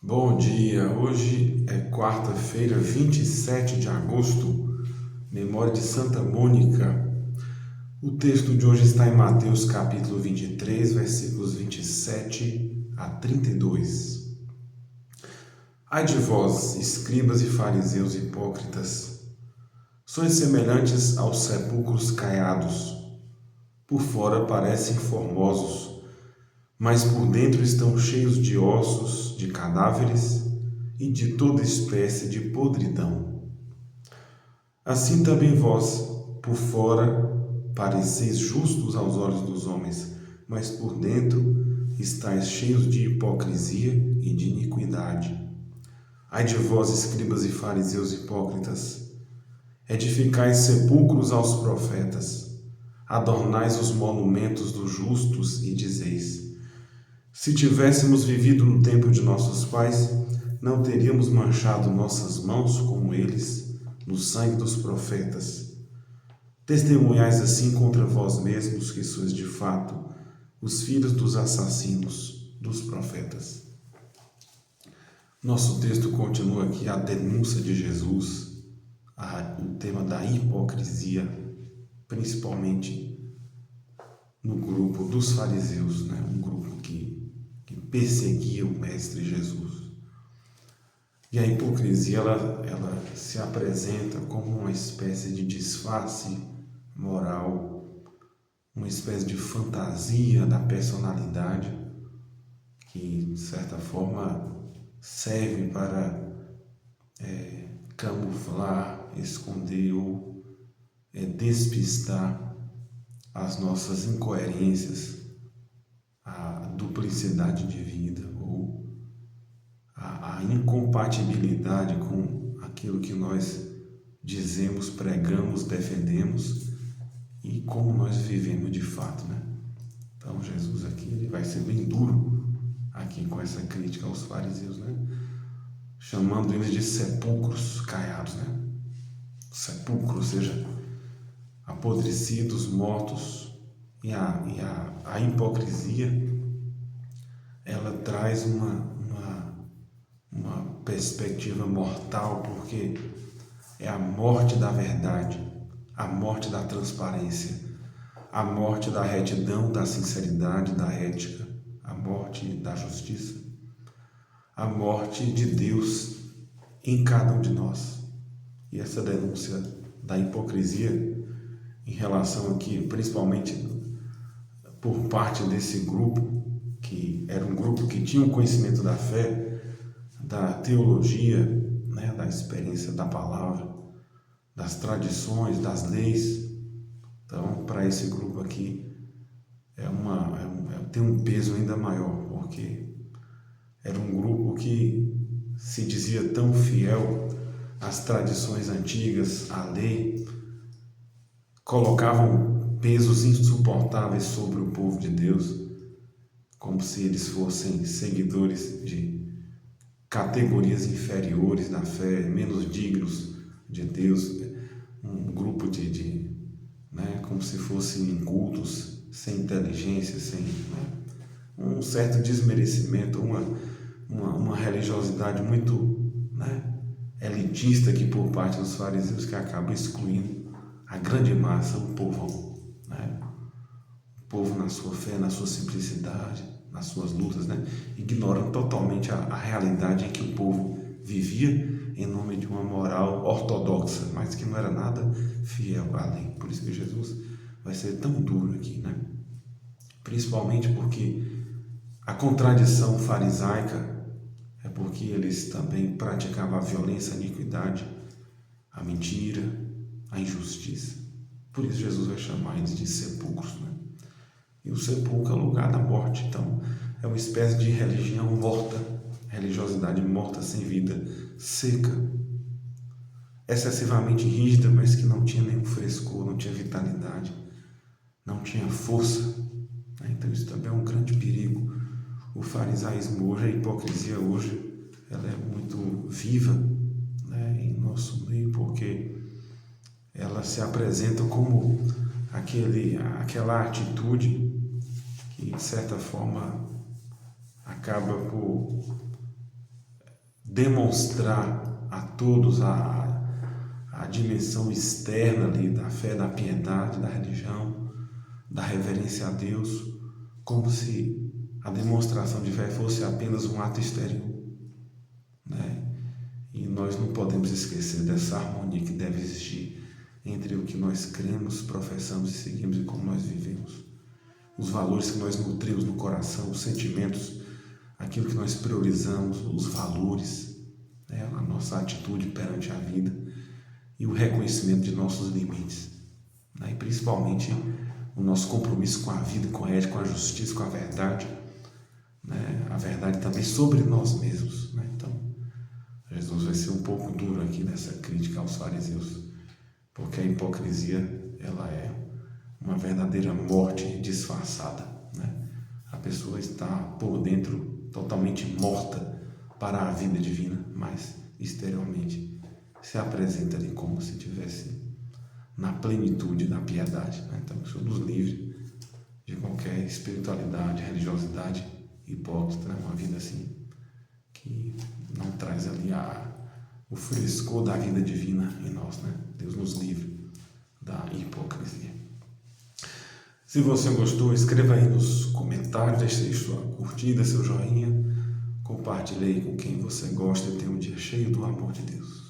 Bom dia, hoje é quarta-feira, 27 de agosto, memória de Santa Mônica. O texto de hoje está em Mateus capítulo 23, versículos 27 a 32. Ai de vós, escribas e fariseus hipócritas, sois semelhantes aos sepulcros caiados. Por fora parecem formosos, mas por dentro estão cheios de ossos, de cadáveres e de toda espécie de podridão. Assim também vós, por fora, pareceis justos aos olhos dos homens, mas por dentro estáis cheios de hipocrisia e de iniquidade. Ai de vós, escribas e fariseus hipócritas, edificais sepulcros aos profetas, adornais os monumentos dos justos e dizeis: se tivéssemos vivido no tempo de nossos pais, não teríamos manchado nossas mãos como eles, no sangue dos profetas. Testemunhais assim contra vós mesmos que sois de fato os filhos dos assassinos dos profetas. Nosso texto continua aqui a denúncia de Jesus, o tema da hipocrisia, principalmente no grupo dos fariseus, um grupo que perseguia o Mestre Jesus. E a hipocrisia ela se apresenta como uma espécie de disfarce moral, uma espécie de fantasia da personalidade que, de certa forma, serve para camuflar, esconder ou despistar as nossas incoerências, a duplicidade de vida ou a incompatibilidade com aquilo que nós dizemos, pregamos, defendemos e como nós vivemos de fato, Então Jesus aqui ele vai ser bem duro aqui com essa crítica aos fariseus, chamando eles de sepulcros caiados, Sepulcro, ou seja, apodrecidos, mortos. E a hipocrisia, ela traz uma perspectiva mortal, porque é a morte da verdade, a morte da transparência, a morte da retidão, da sinceridade, da ética, a morte da justiça, a morte de Deus em cada um de nós. E essa denúncia da hipocrisia em relação aqui, principalmente por parte desse grupo, que era um grupo que tinha um conhecimento da fé, da teologia, da experiência da palavra, das tradições, das leis. Então, para esse grupo aqui, tem um peso ainda maior, porque era um grupo que se dizia tão fiel às tradições antigas, à lei, colocavam pesos insuportáveis sobre o povo de Deus, como se eles fossem seguidores de categorias inferiores da fé, menos dignos de Deus, um grupo como se fossem incultos, sem inteligência, sem um certo desmerecimento, uma religiosidade muito elitista aqui por parte dos fariseus, que acaba excluindo a grande massa, o povão, o povo na sua fé, na sua simplicidade, nas suas lutas, ignorando totalmente a realidade em que o povo vivia em nome de uma moral ortodoxa, mas que não era nada fiel à lei. Por isso que Jesus vai ser tão duro aqui, Principalmente porque a contradição farisaica é porque eles também praticavam a violência, a iniquidade, a mentira, a injustiça. Por isso Jesus vai chamar eles de sepulcros, E o sepulcro é o lugar da morte. Então, é uma espécie de religião morta, religiosidade morta, sem vida, seca, excessivamente rígida, mas que não tinha nenhum frescor, não tinha vitalidade, não tinha força. Então, isso também é um grande perigo. O farisaísmo hoje, a hipocrisia hoje, ela é muito viva, em nosso meio, porque ela se apresenta como aquela atitude que, de certa forma, acaba por demonstrar a todos a dimensão externa ali da fé, da piedade, da religião, da reverência a Deus, como se a demonstração de fé fosse apenas um ato exterior, né? E nós não podemos esquecer dessa harmonia que deve existir entre o que nós cremos, professamos e seguimos e como nós vivemos. Os valores que nós nutrimos no coração, os sentimentos, aquilo que nós priorizamos, os valores, né? A nossa atitude perante a vida e o reconhecimento de nossos limites, né? E principalmente o nosso compromisso com a vida, com a ética, com a justiça, com a verdade, né? A verdade também sobre nós mesmos, né? Então, Jesus vai ser um pouco duro aqui nessa crítica aos fariseus, porque a hipocrisia, ela é uma verdadeira morte disfarçada, né? A pessoa está por dentro totalmente morta para a vida divina, mas exteriormente se apresenta ali como se estivesse na plenitude da piedade, né? Então, que o Senhor nos livre de qualquer espiritualidade, religiosidade hipócrita, né? Uma vida assim que não traz ali o frescor da vida divina em nós, né? Deus nos livre da hipocrisia. Se você gostou, escreva aí nos comentários, deixe aí sua curtida, seu joinha, compartilhe aí com quem você gosta e tenha um dia cheio do amor de Deus.